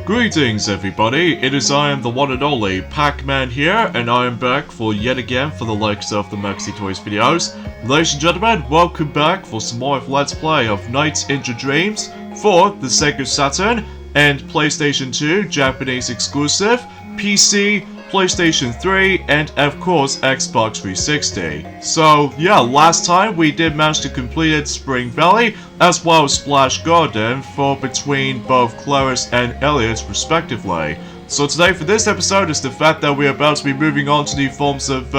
Greetings everybody, it is I am the one and only Pac-Man here, and I am back for yet again for the likes of the NiGHTS videos. Ladies and gentlemen, welcome back for some more of Let's Play of Nights into Dreams for the Sega Saturn and PlayStation 2 Japanese exclusive, PC, PlayStation 3, and of course Xbox 360. So yeah, last time we did manage to complete Spring Valley as well as Splash Garden for between both Claris and Elliot respectively. So today for this episode is the fact that we're about to be moving on to the forms of,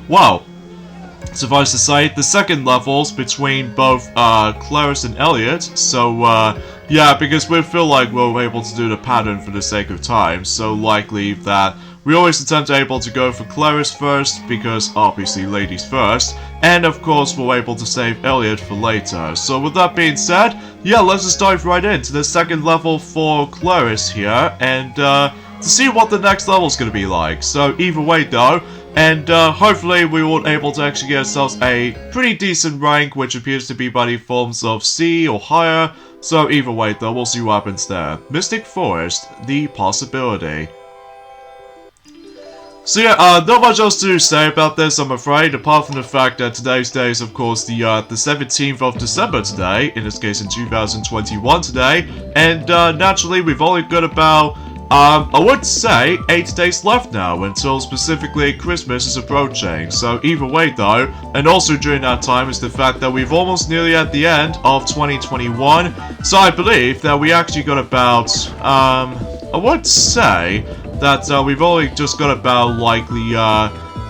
well, suffice to say, the second levels between both Claris and Elliot. So yeah, because we feel like we're able to do the pattern for the sake of time, so likely that we always attempt to able to go for Claris first, because obviously ladies first, and of course we're able to save Elliot for later. So with that being said, yeah, let's just dive right into the second level for Claris here, and to see what the next level is going to be like. So either way though, and hopefully we will able to actually get ourselves a pretty decent rank, which appears to be by the forms of C or higher. So either way though, we'll see what happens there. Mystic Forest, the possibility. So yeah, not much else to say about this, I'm afraid, apart from the fact that today's day is, of course, the 17th of December today, in this case in 2021 today, and naturally we've only got about, I would say, 8 days left now until specifically Christmas is approaching. So either way though, and also during that time is the fact that we've almost nearly at the end of 2021, so I believe that we actually got about, I would say that we've only just got about likely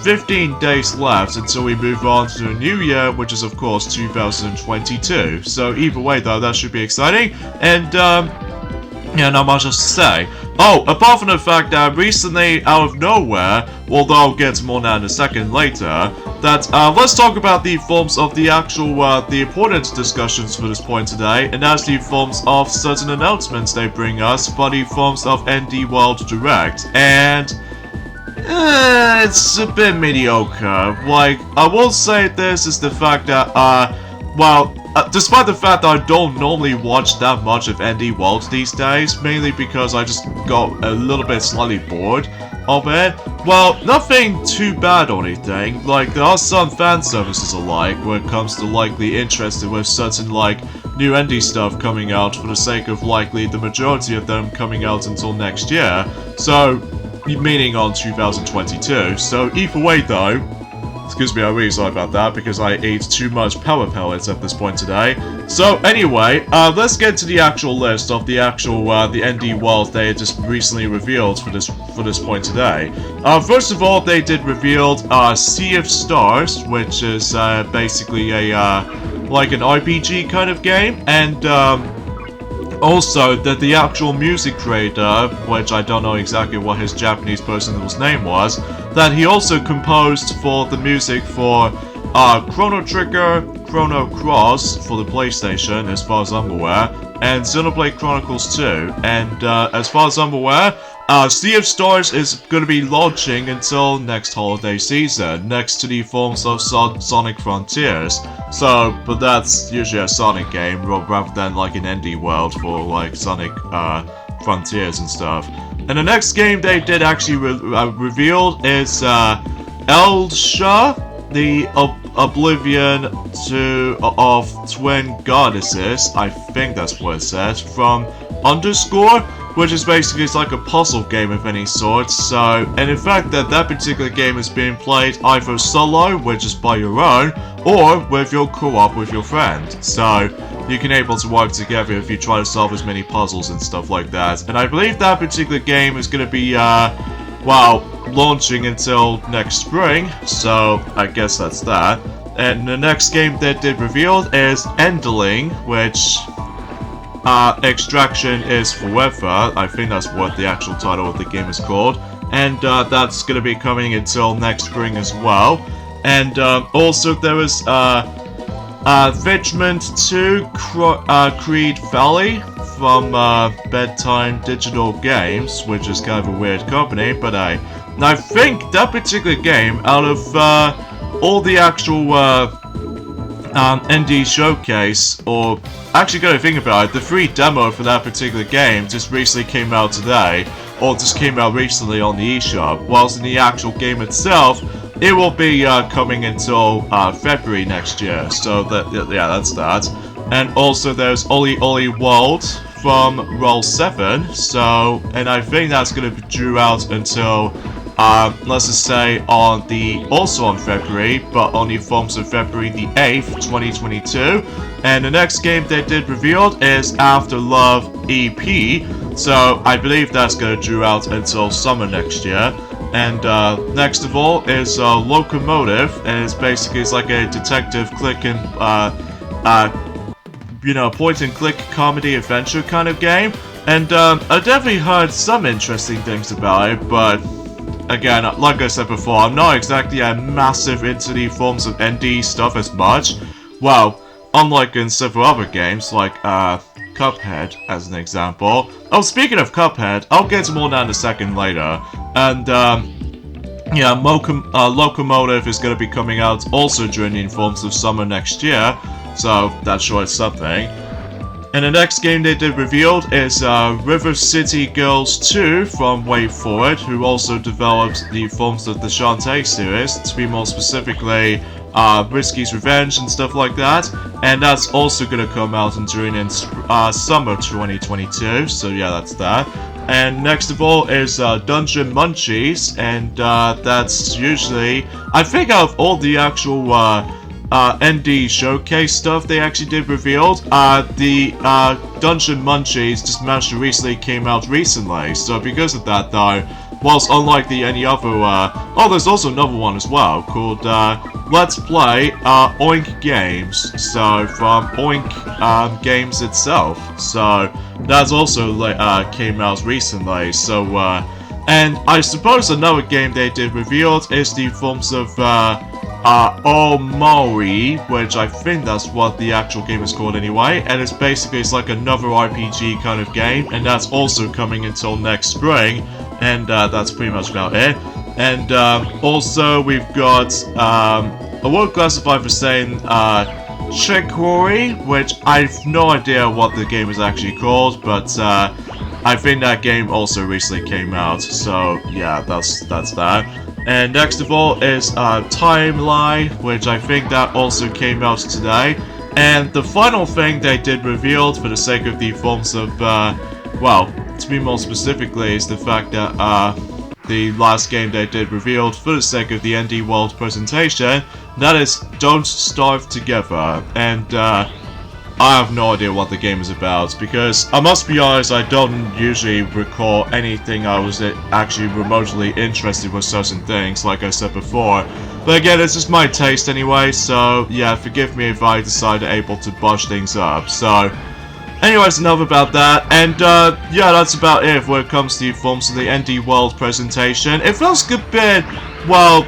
15 days left until we move on to the new year, which is of course 2022. So either way though, that should be exciting, and yeah, not much else to say. Oh, apart from the fact that recently, out of nowhere, although I'll get to more now in a second later, that let's talk about the forms of the actual, the important discussions for this point today, and that's the forms of certain announcements they bring us for the forms of ND World Direct, and it's a bit mediocre. Like, I will say this is the fact that, well, despite the fact that I don't normally watch that much of ND World these days, mainly because I just got a little bit slightly bored of it. Well, nothing too bad or anything. Like, there are some fan services alike when it comes to likely interested with certain, like, new ND stuff coming out for the sake of likely the majority of them coming out until next year. So, meaning on 2022. So, either way though, excuse me, I'm really sorry about that because I ate too much power pellets at this point today. So anyway, let's get to the actual list of the actual the ND World they just recently revealed for this point today. First of all, they did reveal Sea of Stars, which is basically a like an RPG kind of game, and also that the actual music creator, which I don't know exactly what his Japanese person's name was, that he also composed for the music for Chrono Trigger, Chrono Cross for the PlayStation, as far as I'm aware, and Xenoblade Chronicles 2. And as far as I'm aware, Sea of Stars is going to be launching until next holiday season, next to the forms of Sonic Frontiers. So, but that's usually a Sonic game rather than like an ND World for like Sonic Frontiers and stuff. And the next game they did actually revealed is Elsha, the Oblivion of Twin Goddesses, I think that's what it says, from Underscore, which is basically it's like a puzzle game of any sort. So, and in fact that particular game is being played either solo, which is by your own, or with your co-op with your friend. So you can able to work together if you try to solve as many puzzles and stuff like that. And I believe that particular game is going to be well, launching until next spring, so I guess that's that. And the next game that they revealed is Endling, which Extraction is Forever. I think that's what the actual title of the game is called, and that's going to be coming until next spring as well. And also there is Figment 2 Creed Valley from Bedtime Digital Games, which is kind of a weird company, but I think that particular game, out of all the actual ND Showcase, or actually gotta think about it, the free demo for that particular game just recently came out today, or just came out recently on the eShop, whilst in the actual game itself, it will be coming until February next year, so yeah, that's that. And also there's Oli Oli World from Roll 7, so, and I think that's gonna be due out until let's just say also on February, but on the forms of February the 8th, 2022. And the next game they did revealed is After Love EP, so I believe that's going to due out until summer next year. And next of all is Locomotive, and it's like a detective click and point and click comedy adventure kind of game. And I definitely heard some interesting things about it, but again, like I said before, I'm not exactly massive into the forms of ND stuff as much. Well, unlike in several other games, like Cuphead, as an example. Oh, speaking of Cuphead, I'll get to more that in a second later. And, yeah, Locomotive is going to be coming out also during the forms of summer next year, so that's sure it's something. And the next game they did revealed is River City Girls 2 from Way Forward, who also developed the forms of the Shantae series, to be more specifically Risky's Revenge and stuff like that. And that's also going to come out during summer 2022, so yeah, that's that. And next of all is Dungeon Munchies, and that's usually, I think out of all the actual ND Showcase stuff they actually did revealed, the Dungeon Munchies just managed to recently came out recently, so because of that though, whilst unlike any other, oh, there's also another one as well, called Let's Play Oink Games, so from Oink Games itself, so that's also came out recently, so, and I suppose another game they did revealed is the forms of, Omori, which I think that's what the actual game is called anyway, and it's like another RPG kind of game, and that's also coming until next spring, and that's pretty much about it. And also we've got I won't classify for saying Chicory, which I've no idea what the game is actually called, but I think that game also recently came out, so yeah, that's that. And next of all is Timeline, which I think that also came out today. And the final thing they did revealed, for the sake of the forms of, well, to be more specifically, is the fact that the last game they did revealed, for the sake of the ND World presentation, that is Don't Starve Together. And I have no idea what the game is about, because I must be honest, I don't usually recall anything I was actually remotely interested with certain things, like I said before. But again, it's just my taste anyway, so yeah, forgive me if I decide able to botch things up. So, anyways, enough about that, and yeah, that's about it when it comes to the forms of the ND World presentation. It feels a bit, well,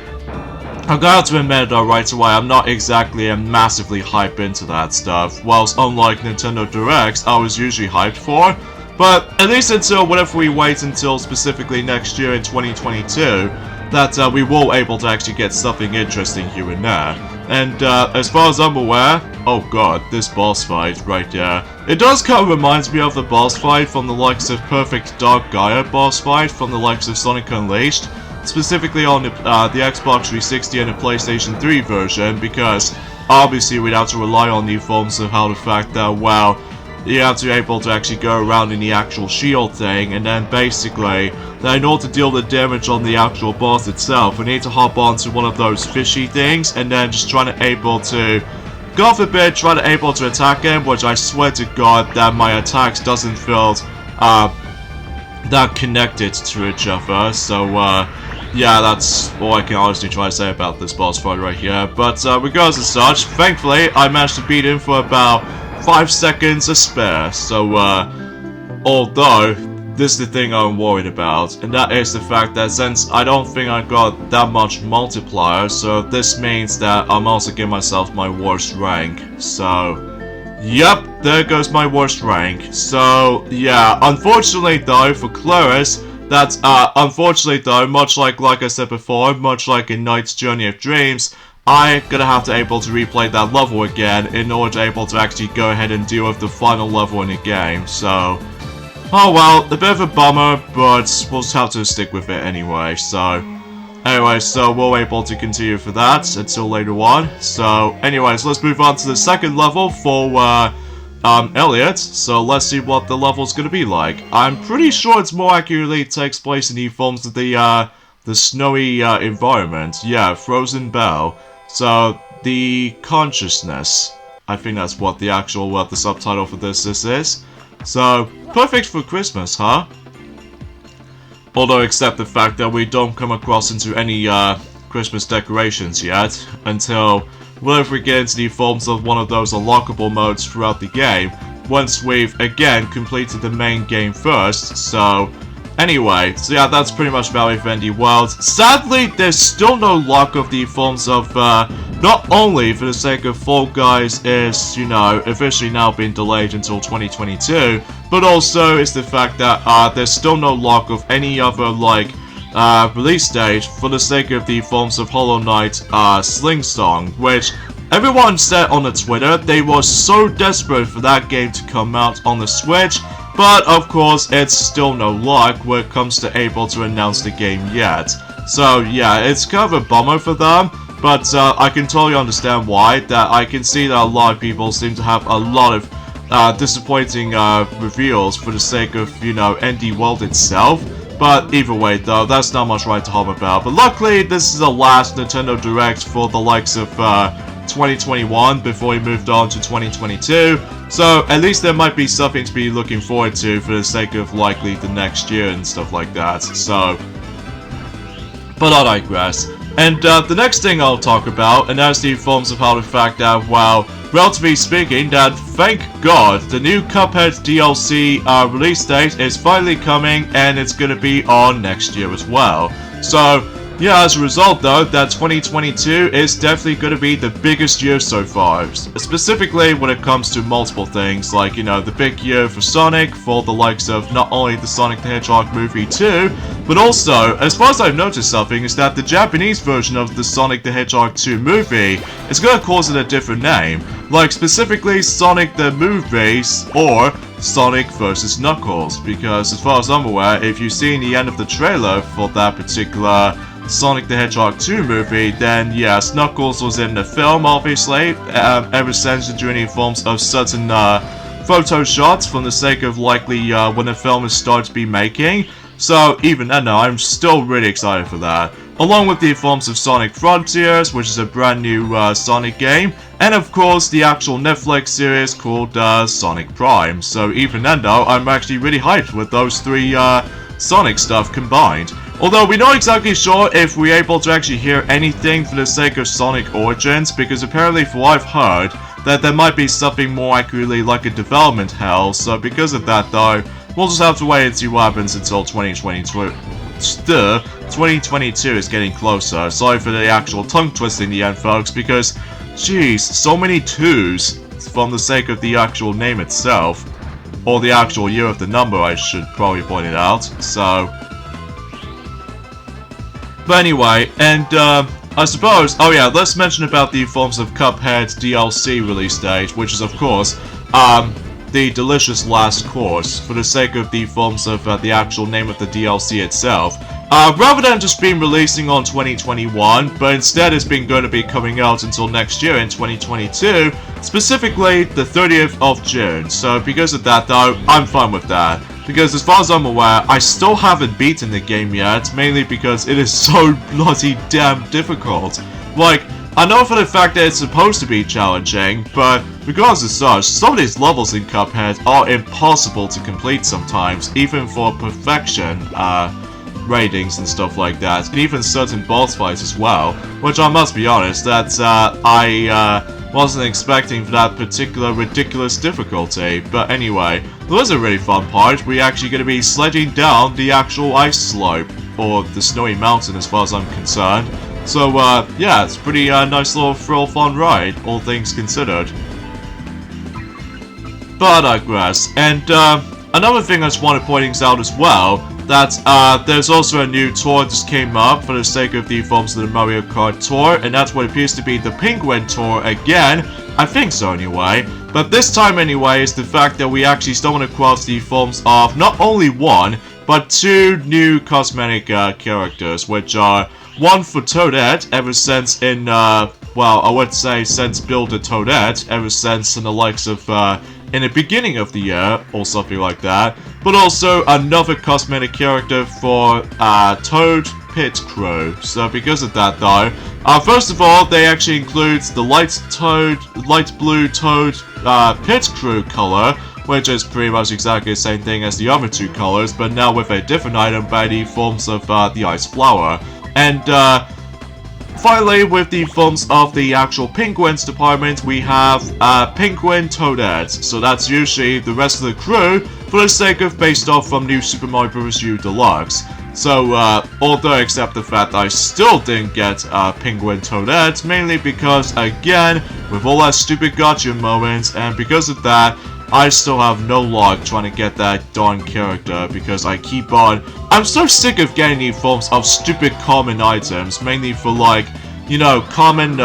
I got to admit though right away, I'm not exactly massively hyped into that stuff, whilst unlike Nintendo Directs, I was usually hyped for. But at least until whenever we wait until specifically next year in 2022, that we will able to actually get something interesting here and there. And as far as I'm aware, oh god, this boss fight right there. It does kind of reminds me of the boss fight from the likes of Perfect Dark Gaia boss fight from the likes of Sonic Unleashed. Specifically on the Xbox 360 and the PlayStation 3 version, because obviously we'd have to rely on the forms of how the fact that, well, you have to be able to actually go around in the actual shield thing, and then basically, that in order to deal the damage on the actual boss itself, we need to hop onto one of those fishy things, and then just trying to able to, God forbid, try to able to attack him, which I swear to god that my attacks doesn't feel, that connected to each other, so, yeah, that's all I can honestly try to say about this boss fight right here. But regardless of such, thankfully, I managed to beat him for about 5 seconds to spare. So, although, this is the thing I'm worried about, and that is the fact that since I don't think I got that much multiplier, so this means that I'm also giving myself my worst rank. So, yep, there goes my worst rank. So, yeah, unfortunately though, for Claris, that's, unfortunately though, much like I said before, much like in Knight's Journey of Dreams, I'm gonna have to able to replay that level again in order to able to actually go ahead and deal with the final level in the game, so... Oh well, a bit of a bummer, but we'll just have to stick with it anyway, so... Anyway, so we're able to continue for that until later on. So, anyways, let's move on to the second level for, Elliot. So, let's see what the level's gonna be like. I'm pretty sure it's more accurately takes place in the forms of the snowy, environment. Yeah, Frozen Belle. So, the consciousness. I think that's what the actual, the subtitle for this is. So, perfect for Christmas, huh? Although, except the fact that we don't come across into any, Christmas decorations yet, until whenever we get into the forms of one of those unlockable modes throughout the game, once we've, again, completed the main game first, so... Anyway, so yeah, that's pretty much about it in the world. Sadly, there's still no luck of the forms of, not only for the sake of Fall Guys is, you know, officially now being delayed until 2022, but also is the fact that, there's still no luck of any other, like, release date for the sake of the forms of Hollow Knight, Sling Song, which everyone said on the Twitter they were so desperate for that game to come out on the Switch. But, of course, it's still no luck when it comes to able to announce the game yet. So, yeah, it's kind of a bummer for them, but I can totally understand why. That I can see that a lot of people seem to have a lot of disappointing reveals for the sake of, you know, ND World itself. But either way, though, that's not much right to harp about. But luckily, this is the last Nintendo Direct for the likes of 2021 before we moved on to 2022. So at least there might be something to be looking forward to for the sake of likely the next year and stuff like that. So, but I digress. And the next thing I'll talk about, and that's the forms of how the fact that, well, relatively speaking, that thank God the new Cuphead DLC release date is finally coming, and it's gonna be on next year as well. So, yeah, as a result though, that 2022 is definitely going to be the biggest year so far, specifically when it comes to multiple things, like, you know, the big year for Sonic, for the likes of not only the Sonic the Hedgehog movie 2, but also, as far as I've noticed something, is that the Japanese version of the Sonic the Hedgehog 2 movie is going to cause it a different name, like specifically Sonic the Movies, or Sonic vs. Knuckles, because as far as I'm aware, if you've seen the end of the trailer for that particular Sonic the Hedgehog 2 movie, then yes, Knuckles was in the film, obviously, ever since during the forms of certain photo shots from the sake of likely when the film is started to be making. So even then, no, I'm still really excited for that. Along with the forms of Sonic Frontiers, which is a brand new Sonic game, and of course the actual Netflix series called Sonic Prime. So even then though, I'm actually really hyped with those three Sonic stuff combined. Although we're not exactly sure if we're able to actually hear anything for the sake of Sonic Origins, because apparently from what I've heard, that there might be something more accurately like a development hell, so because of that though, we'll just have to wait and see what happens until 2022. 2022 is getting closer. Sorry for the actual tongue twisting in the end, folks, because, jeez, so many twos from the sake of the actual name itself. Or the actual year of the number, I should probably point it out, so... But anyway, and I suppose, oh yeah, let's mention about the forms of Cuphead DLC release date, which is of course, the delicious last course, for the sake of the forms of the actual name of the DLC itself. Rather than just being releasing on 2021, but instead it's been going to be coming out until next year in 2022, specifically the 30th of June. So because of that though, I'm fine with that. Because as far as I'm aware, I still haven't beaten the game yet, mainly because it is so bloody damn difficult. Like, I know for the fact that it's supposed to be challenging, but regardless of such, some of these levels in Cuphead are impossible to complete sometimes, even for perfection, ratings and stuff like that, and even certain boss fights as well, which I must be honest, that I wasn't expecting for that particular ridiculous difficulty. But anyway, there was a really fun part. We're actually going to be sledging down the actual ice slope, or the snowy mountain as far as I'm concerned. So yeah, it's a pretty nice little thrill fun ride, all things considered. But I digress. And another thing I just want to point out as well, that there's also a new tour that came up for the sake of the forms of the Mario Kart Tour, and that's what appears to be the Penguin Tour again. I think so anyway. But this time anyway is the fact that we actually stumbled across the forms of not only one, but two new cosmetic characters, which are one for Toadette, ever since in, well, I would say since Build a Toadette, ever since in the likes of, in the beginning of the year, or something like that. But also another cosmetic character for, Toad Pit Crew. So because of that though, first of all, they actually include the light blue Toad, Pit Crew color, which is pretty much exactly the same thing as the other two colors, but now with a different item by the forms of, the Ice Flower. And, finally, with the forms of the actual Penguins department, we have, Penguin Toadette. So that's usually the rest of the crew, for the sake of based off from New Super Mario Bros. U Deluxe. So, although except the fact I still didn't get, Penguin Toadette, mainly because, again, with all that stupid gotcha moments, and because of that, I still have no luck trying to get that darn character, because I keep on... I'm so sick of getting these forms of stupid common items, mainly for like, you know, common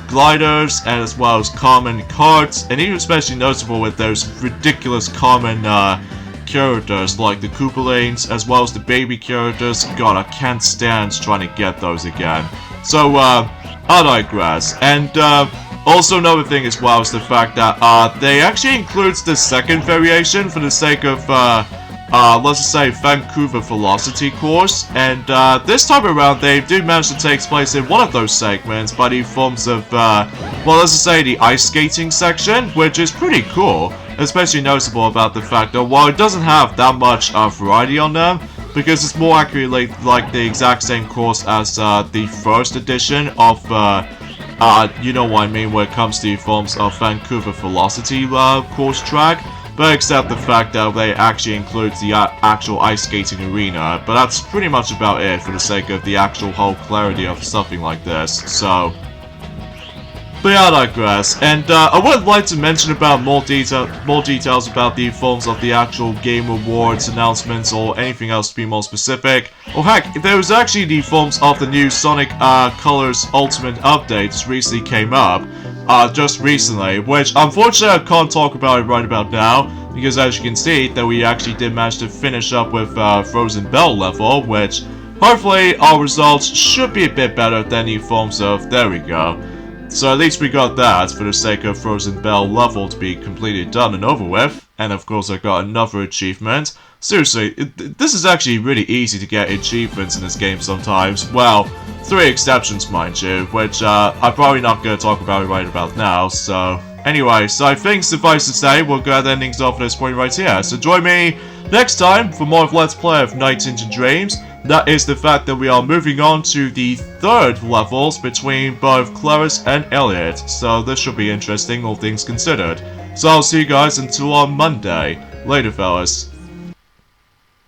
gliders, and as well as common carts, and even especially noticeable with those ridiculous common characters like the Koopalings, as well as the baby characters. God, I can't stand trying to get those again. So, I digress. And, also another thing as well is the fact that, they actually includes the second variation for the sake of, let's just say Vancouver Velocity Course, and, this time around they do manage to take place in one of those segments by the forms of, well, let's just say the ice skating section, which is pretty cool, especially noticeable about the fact that while it doesn't have that much, variety on them, because it's more accurately like the exact same course as, the first edition of, you know what I mean when it comes to the forms of Vancouver Velocity course track, but except the fact that they actually include the actual ice skating arena, but that's pretty much about it for the sake of the actual whole clarity of something like this, so... But yeah, I digress, and I would like to mention about more details about the forms of the actual game awards announcements or anything else to be more specific. Or heck, there was actually the forms of the new Sonic Colors Ultimate updates recently came up, just recently, which unfortunately I can't talk about it right about now, because as you can see, that we actually did manage to finish up with Frozen Bell level, which hopefully our results should be a bit better than the forms of, there we go. So at least we got that for the sake of Frozen Bell level to be completely done and over with. And of course I got another achievement. Seriously, this is actually really easy to get achievements in this game sometimes. Well, 3 exceptions mind you, which I'm probably not going to talk about right about now, so... Anyway, so I think suffice to say, we'll go ahead and endings off at this point right here. So join me next time for more of Let's Play of Night into Dreams. That is the fact that we are moving on to the 3rd levels between both Claris and Elliot. So this should be interesting, all things considered. So I'll see you guys until on Monday. Later, fellas.